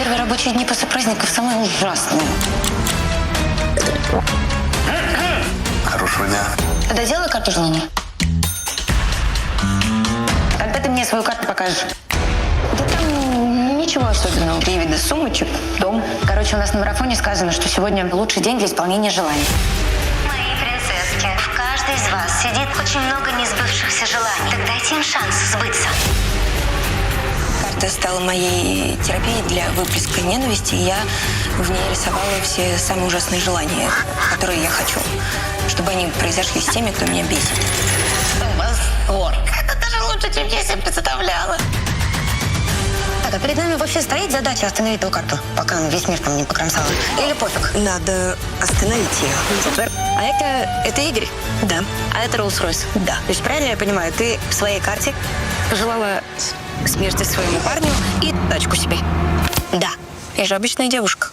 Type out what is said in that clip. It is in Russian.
Первые рабочие дни после праздников самые ужасные. Хорошего дня. Доделай карту желания. Когда ты мне свою карту покажешь? Да там ничего особенного. 3 вида сумочек, дом. Короче, у нас на марафоне сказано, что сегодня лучший день для исполнения желаний. Мои принцесски, в каждой из вас сидит очень много несбывшихся желаний. Так дайте им шанс сбыться. Карта стала моей терапией для выплеска ненависти, и я в ней рисовала все самые ужасные желания, которые я хочу, чтобы они произошли с теми, кто меня бесит. Восторг! Это даже лучше, чем я себе представляла. Так, а перед нами вообще стоит задача остановить эту карту, пока она весь мир там не покромсала? Или пофиг? Надо остановить ее. А это Игорь? Да. А это Роллс-Ройс? Да. То есть правильно я понимаю, ты в своей карте пожелала смерти своему парню и тачку себе? Да. Я же обычная девушка.